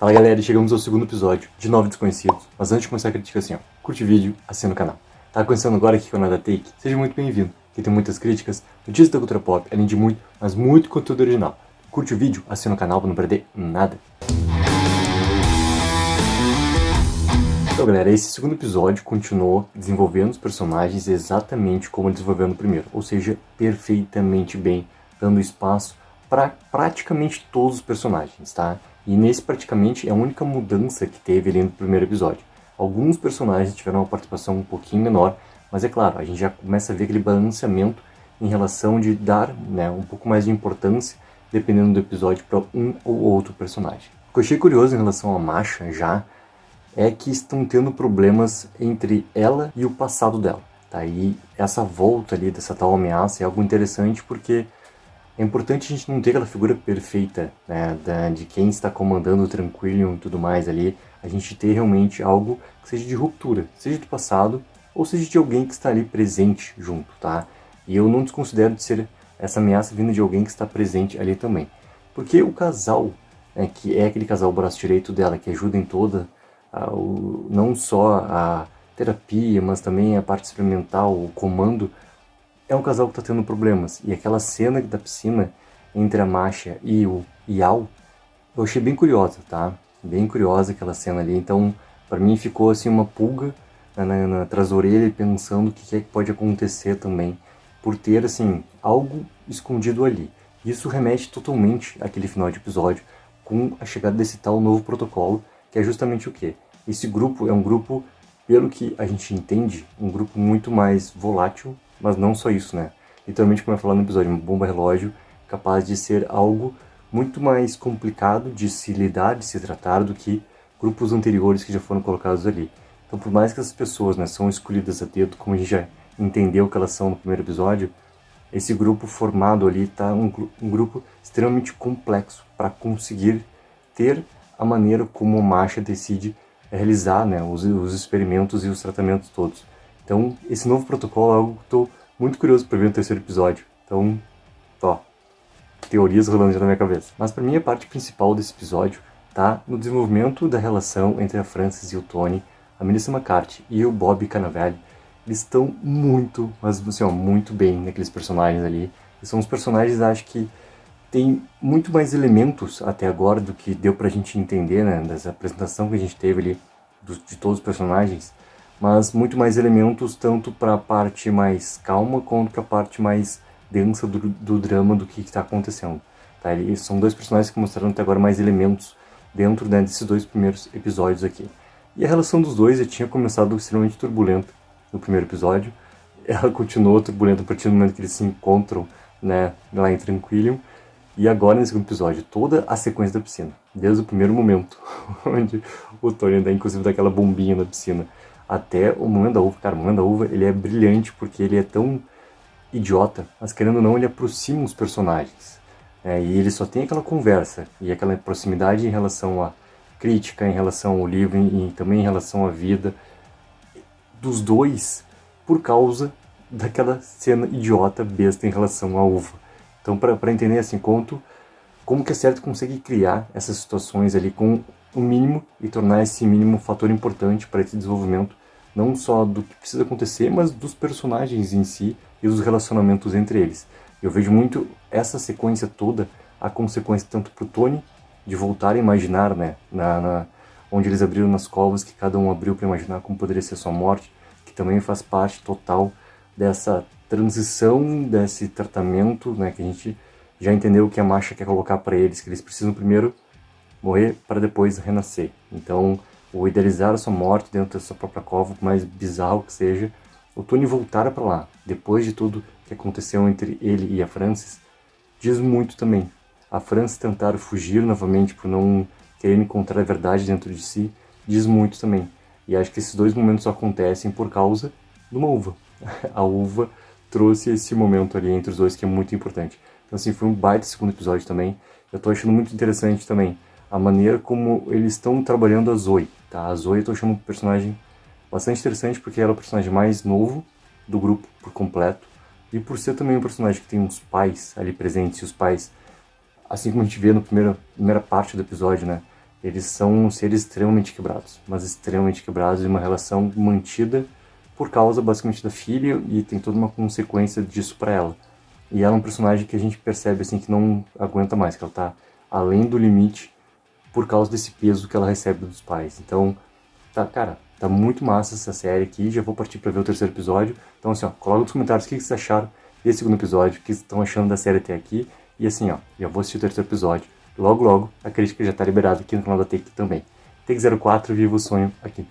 Fala galera, chegamos ao segundo episódio de 9 Desconhecidos. Mas antes de começar a crítica assim, curte o vídeo, assina o canal. Tá começando agora aqui com o Nada Take? Seja muito bem-vindo. Aqui tem muitas críticas, notícias da cultura pop, além de muito, mas muito conteúdo original. Curte o vídeo, assina o canal pra não perder nada. Então galera, esse segundo episódio continuou desenvolvendo os personagens exatamente como ele desenvolveu no primeiro. Ou seja, perfeitamente bem, dando espaço para praticamente todos os personagens, tá? E nesse praticamente é a única mudança que teve ali no primeiro episódio. Alguns personagens tiveram uma participação um pouquinho menor, mas é claro, a gente já começa a ver aquele balanceamento em relação de dar um pouco mais de importância, dependendo do episódio, para um ou outro personagem. O que eu achei curioso em relação a Masha já é que estão tendo problemas entre ela e o passado dela. Tá? E essa volta ali dessa tal ameaça é algo interessante porque é importante a gente não ter aquela figura perfeita, né, de quem está comandando o Tranquilium e tudo mais ali. A gente ter realmente algo que seja de ruptura, seja do passado ou seja de alguém que está ali presente junto, tá? E eu não desconsidero de ser essa ameaça vindo de alguém que está presente ali também. Porque o casal, né, que é aquele casal braço direito dela, que ajuda em toda, não só a terapia, mas também a parte experimental, o comando, é um casal que está tendo problemas. E aquela cena da piscina entre a Masha e o Yao, eu achei bem curiosa, tá? Bem curiosa aquela cena ali. Então, para mim ficou assim uma pulga atrás da orelha, pensando o que é que pode acontecer também, por ter assim algo escondido ali. Isso remete totalmente àquele final de episódio, com a chegada desse tal novo protocolo, que é justamente o quê? Esse grupo é um grupo, pelo que a gente entende, um grupo muito mais volátil, mas não só isso, né? Literalmente, como eu falei no episódio, uma bomba relógio capaz de ser algo muito mais complicado de se lidar, de se tratar, do que grupos anteriores que já foram colocados ali. Então, por mais que essas pessoas, né, são escolhidas a dedo, como a gente já entendeu que elas são no primeiro episódio, esse grupo formado ali está um grupo extremamente complexo para conseguir ter a maneira como a Masha decide realizar, né, os experimentos e os tratamentos todos. Então, esse novo protocolo é algo que estou muito curioso para ver no terceiro episódio. Então, teorias rolando já na minha cabeça. Mas para mim a parte principal desse episódio tá no desenvolvimento da relação entre a Frances e o Tony, a Melissa McCarthy e o Bob Cannavale. Eles estão muito, mas assim, muito bem naqueles personagens ali. E são os personagens, acho que tem muito mais elementos até agora do que deu pra gente entender, né, dessa apresentação que a gente teve ali de todos os personagens, mas muito mais elementos tanto para a parte mais calma quanto para a parte mais densa do drama do que está acontecendo. Tá? Eles são dois personagens que mostraram até agora mais elementos dentro, né, desses dois primeiros episódios aqui. E a relação dos dois já tinha começado extremamente turbulenta no primeiro episódio. Ela continuou turbulenta a partir do momento que eles se encontram, né, lá em Tranquilium. E agora, nesse segundo episódio, toda a sequência da piscina, desde o primeiro momento, onde o Tony dá inclusive daquela bombinha na piscina, até o momento da uva. Cara, o momento da uva, ele é brilhante porque ele é tão idiota, mas querendo ou não, ele aproxima os personagens. E ele só tem aquela conversa e aquela proximidade em relação à crítica, em relação ao livro e também em relação à vida dos dois, por causa daquela cena idiota, besta em relação à uva. Então, para entender assim, como que a série consegue criar essas situações ali com o mínimo e tornar esse mínimo um fator importante para esse desenvolvimento, não só do que precisa acontecer, mas dos personagens em si e dos relacionamentos entre eles. Eu vejo muito essa sequência toda, a consequência tanto para o Tony, de voltar a imaginar, né, onde eles abriram nas covas, que cada um abriu para imaginar como poderia ser a sua morte, que também faz parte total dessa transição, desse tratamento, né, que a gente já entendeu que a Masha quer colocar para eles, que eles precisam primeiro morrer para depois renascer. Então, o idealizar a sua morte dentro da sua própria cova, por mais bizarro que seja, o Tony voltar para lá, depois de tudo que aconteceu entre ele e a Frances, diz muito também. A Frances tentar fugir novamente por não querer encontrar a verdade dentro de si, diz muito também. E acho que esses dois momentos acontecem por causa de uma uva. A uva trouxe esse momento ali entre os dois que é muito importante. Então assim, foi um baita segundo episódio também. Eu tô achando muito interessante também a maneira como eles estão trabalhando a Zoe, tá? A Zoe eu tô achando um personagem bastante interessante porque ela é o personagem mais novo do grupo por completo e por ser também um personagem que tem uns pais ali presentes, e os pais, assim como a gente vê na primeira parte do episódio, né? Eles são seres extremamente quebrados, mas extremamente quebrados, e uma relação mantida por causa basicamente da filha, e tem toda uma consequência disso pra ela. E ela é um personagem que a gente percebe assim que não aguenta mais, que ela tá além do limite por causa desse peso que ela recebe dos pais. Então, tá, cara, tá muito massa essa série aqui, já vou partir pra ver o terceiro episódio. Então assim, ó, coloca nos comentários o que vocês acharam desse segundo episódio, o que vocês estão achando da série até aqui. E assim, ó, já vou assistir o terceiro episódio. Logo, logo, a crítica já tá liberada aqui no canal da Take também. Take04, viva o sonho aqui.